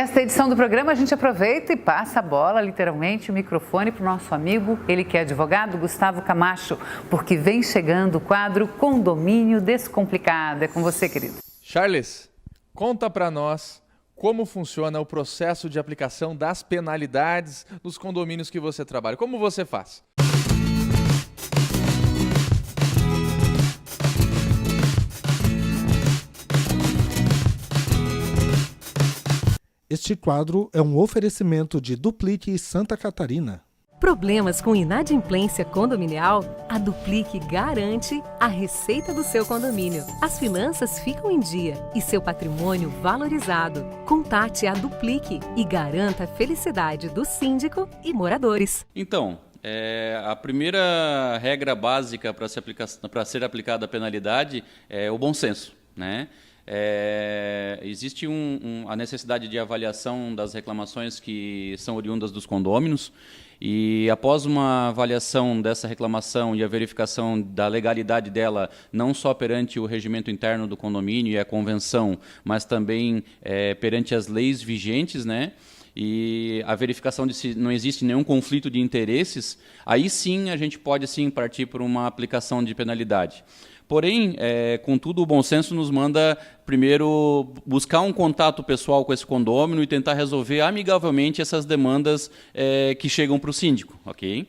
Esta edição do programa a gente aproveita e passa a bola, literalmente, o microfone para o nosso amigo, ele que é advogado, Gustavo Camacho, porque vem chegando o quadro Condomínio Descomplicado. É com você, querido. Charles, conta para nós como funciona o processo de aplicação das penalidades nos condomínios que você trabalha. Como você faz? Este quadro é um oferecimento de Duplique Santa Catarina. Problemas com inadimplência condominial? A Duplique garante a receita do seu condomínio. As finanças ficam em dia e seu patrimônio valorizado. Contate a Duplique e garanta a felicidade do síndico e moradores. Então, a primeira regra básica para ser aplicada a penalidade é o bom senso, né? Existe a necessidade de avaliação das reclamações que são oriundas dos condôminos e após uma avaliação dessa reclamação e a verificação da legalidade dela, não só perante o regimento interno do condomínio e a convenção, mas também perante as leis vigentes, né? E a verificação de se não existe nenhum conflito de interesses, aí sim a gente pode sim partir por uma aplicação de penalidade. Porém, contudo, o bom senso nos manda primeiro buscar um contato pessoal com esse condômino e tentar resolver amigavelmente essas demandas que chegam para o síndico, ok?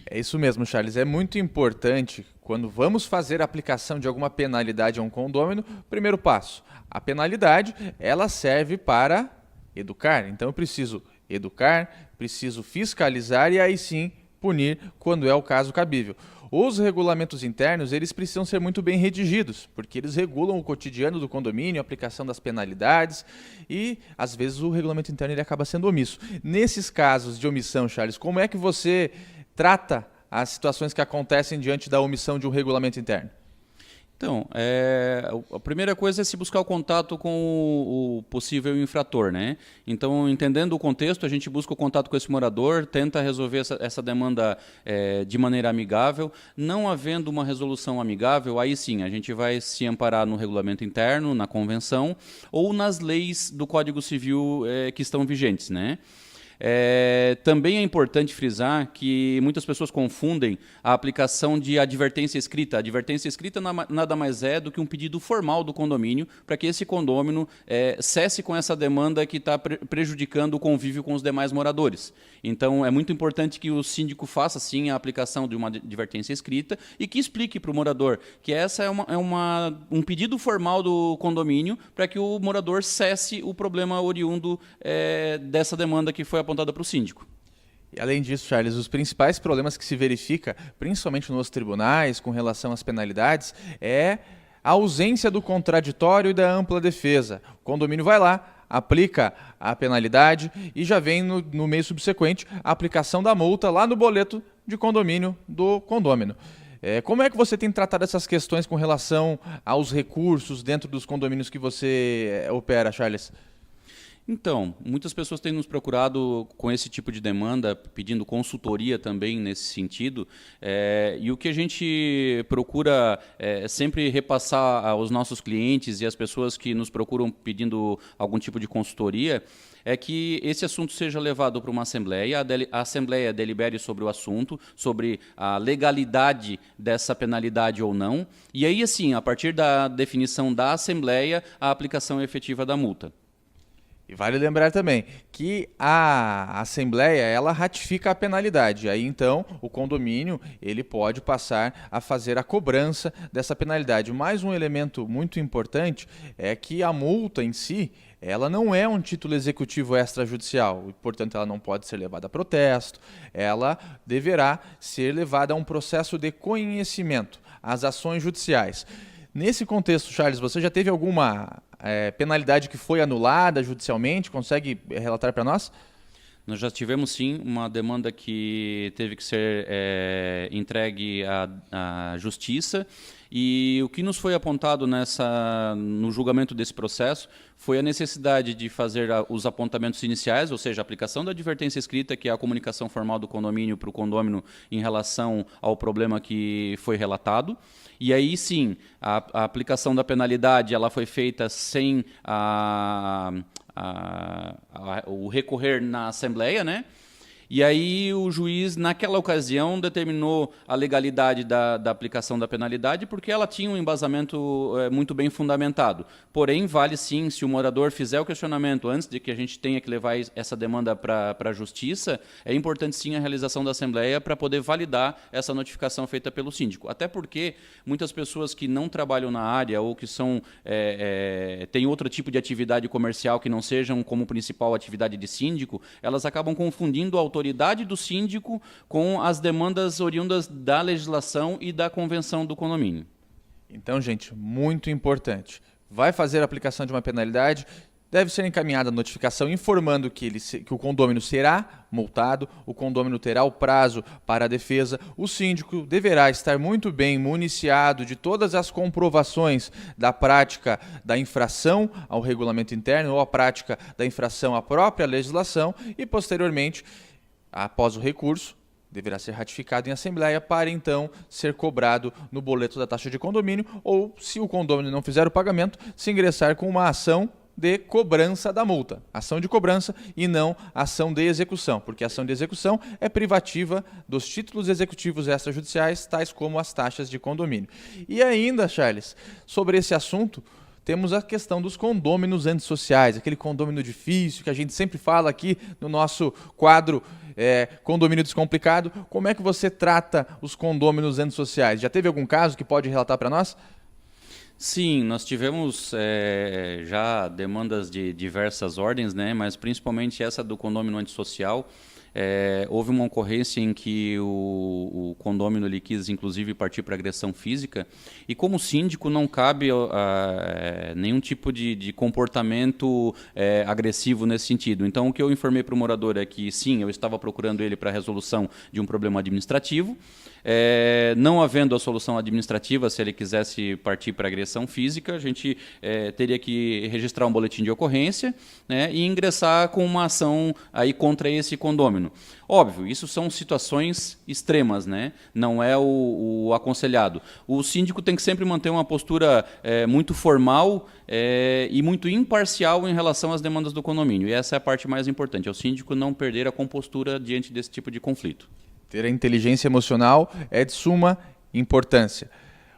É isso mesmo, Charles. É muito importante, quando vamos fazer a aplicação de alguma penalidade a um condômino, primeiro passo, a penalidade ela serve para educar. Então eu preciso educar, preciso fiscalizar e aí sim punir quando é o caso cabível. Os regulamentos internos, eles precisam ser muito bem redigidos, porque eles regulam o cotidiano do condomínio, a aplicação das penalidades e, às vezes, o regulamento interno ele acaba sendo omisso. Nesses casos de omissão, Charles, como é que você trata as situações que acontecem diante da omissão de um regulamento interno? Então, a primeira coisa é se buscar o contato com o possível infrator, né? Então, entendendo o contexto, a gente busca o contato com esse morador, tenta resolver essa demanda de maneira amigável. Não havendo uma resolução amigável, aí sim, a gente vai se amparar no regulamento interno, na convenção, ou nas leis do Código Civil que estão vigentes, né? Também é importante frisar que muitas pessoas confundem a aplicação de advertência escrita. A advertência escrita nada mais é do que um pedido formal do condomínio para que esse condômino cesse com essa demanda que está prejudicando o convívio com os demais moradores. Então, é muito importante que o síndico faça, sim, a aplicação de uma advertência escrita e que explique para o morador que essa é um pedido formal do condomínio para que o morador cesse o problema oriundo dessa demanda que foi apontada para o síndico. E além disso, Charles, os principais problemas que se verifica, principalmente nos tribunais, com relação às penalidades, é a ausência do contraditório e da ampla defesa. O condomínio vai lá, aplica a penalidade e já vem no mês subsequente a aplicação da multa lá no boleto de condomínio do condômino. Como é que você tem tratado essas questões com relação aos recursos dentro dos condomínios que você opera, Charles? Então, muitas pessoas têm nos procurado com esse tipo de demanda, pedindo consultoria também nesse sentido, e o que a gente procura sempre repassar aos nossos clientes e às pessoas que nos procuram pedindo algum tipo de consultoria, é que esse assunto seja levado para uma assembleia, a assembleia delibere sobre o assunto, sobre a legalidade dessa penalidade ou não, e aí, assim, a partir da definição da assembleia, a aplicação efetiva da multa. E vale lembrar também que a Assembleia ela ratifica a penalidade. Aí então o condomínio ele pode passar a fazer a cobrança dessa penalidade. Mais um elemento muito importante é que a multa em si ela não é um título executivo extrajudicial, e, portanto ela não pode ser levada a protesto, ela deverá ser levada a um processo de conhecimento, às ações judiciais. Nesse contexto, Charles, você já teve alguma penalidade que foi anulada judicialmente? Consegue relatar para nós? Nós já tivemos, sim, uma demanda que teve que ser entregue à justiça E o que nos foi apontado no julgamento desse processo foi a necessidade de fazer os apontamentos iniciais, ou seja, a aplicação da advertência escrita, que é a comunicação formal do condomínio para o condômino em relação ao problema que foi relatado. E aí sim, a aplicação da penalidade ela foi feita sem o recorrer na Assembleia, né? E aí o juiz, naquela ocasião, determinou a legalidade da aplicação da penalidade porque ela tinha um embasamento muito bem fundamentado. Porém, vale sim, se o morador fizer o questionamento antes de que a gente tenha que levar essa demanda para a Justiça, é importante sim a realização da Assembleia para poder validar essa notificação feita pelo síndico. Até porque muitas pessoas que não trabalham na área ou que têm outro tipo de atividade comercial que não sejam como principal atividade de síndico, elas acabam confundindo a autoridade do síndico com as demandas oriundas da legislação e da convenção do condomínio. Então, gente, muito importante. Vai fazer a aplicação de uma penalidade, deve ser encaminhada a notificação informando que o condômino será multado, o condômino terá o prazo para a defesa, o síndico deverá estar muito bem municiado de todas as comprovações da prática da infração ao regulamento interno ou a prática da infração à própria legislação e, posteriormente, após o recurso, deverá ser ratificado em Assembleia para então ser cobrado no boleto da taxa de condomínio ou, se o condômino não fizer o pagamento, se ingressar com uma ação de cobrança da multa. Ação de cobrança e não ação de execução, porque a ação de execução é privativa dos títulos executivos extrajudiciais, tais como as taxas de condomínio. E ainda, Charles, sobre esse assunto, temos a questão dos condôminos antissociais, aquele condômino difícil que a gente sempre fala aqui no nosso quadro Condomínio Descomplicado. Como é que você trata os condôminos antissociais? Já teve algum caso que pode relatar para nós? Sim, nós tivemos já demandas de diversas ordens, né, mas principalmente essa do condômino antissocial. Houve uma ocorrência em que o condômino ele quis, inclusive, partir para agressão física e, como síndico, não cabe nenhum tipo de comportamento agressivo nesse sentido. Então, o que eu informei para o morador é que, sim, eu estava procurando ele para a resolução de um problema administrativo. Não havendo a solução administrativa, se ele quisesse partir para agressão física, a gente teria que registrar um boletim de ocorrência, né, e ingressar com uma ação aí contra esse condômino. Óbvio, isso são situações extremas, né? Não é o aconselhado. O síndico tem que sempre manter uma postura muito formal e muito imparcial em relação às demandas do condomínio. E essa é a parte mais importante, é o síndico não perder a compostura diante desse tipo de conflito. Ter a inteligência emocional é de suma importância.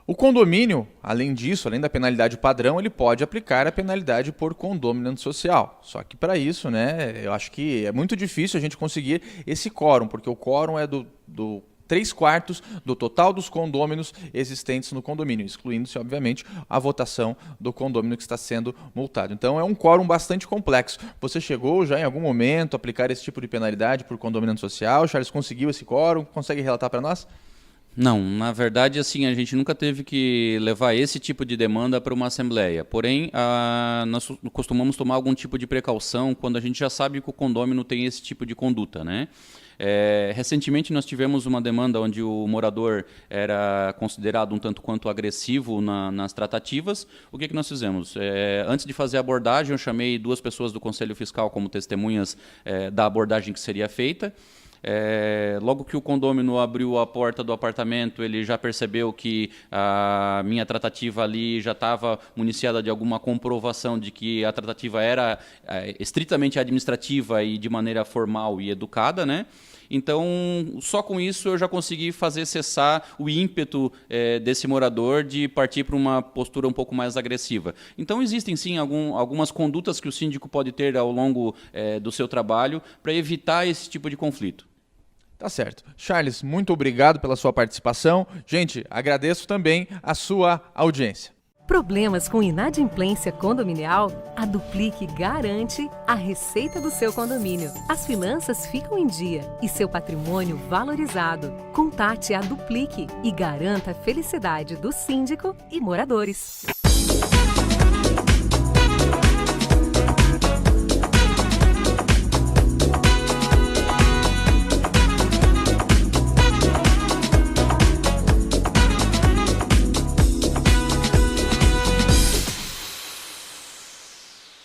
O condomínio, além disso, além da penalidade padrão, ele pode aplicar a penalidade por condômino antissocial. Só que para isso, né, eu acho que é muito difícil a gente conseguir esse quórum, porque o quórum é do 3/4 do total dos condôminos existentes no condomínio, excluindo-se, obviamente, a votação do condômino que está sendo multado. Então, é um quórum bastante complexo. Você chegou já em algum momento a aplicar esse tipo de penalidade por condomínio antissocial? Charles, conseguiu esse quórum? Consegue relatar para nós? Não, na verdade, assim, a gente nunca teve que levar esse tipo de demanda para uma assembleia. Porém, nós costumamos tomar algum tipo de precaução quando a gente já sabe que o condômino tem esse tipo de conduta, né? Recentemente nós tivemos uma demanda onde o morador era considerado um tanto quanto agressivo nas tratativas. O que nós fizemos? Antes de fazer a abordagem, eu chamei 2 pessoas do Conselho Fiscal como testemunhas da abordagem que seria feita. Logo que o condômino abriu a porta do apartamento, ele já percebeu que a minha tratativa ali já estava municiada de alguma comprovação de que a tratativa era estritamente administrativa e de maneira formal e educada, né? Então, só com isso eu já consegui fazer cessar o ímpeto desse morador de partir para uma postura um pouco mais agressiva. Então, existem sim algumas condutas que o síndico pode ter ao longo do seu trabalho para evitar esse tipo de conflito. Tá certo. Charles, muito obrigado pela sua participação. Gente, agradeço também a sua audiência. Problemas com inadimplência condominial? A Duplique garante a receita do seu condomínio. As finanças ficam em dia e seu patrimônio valorizado. Contate a Duplique e garanta a felicidade do síndico e moradores.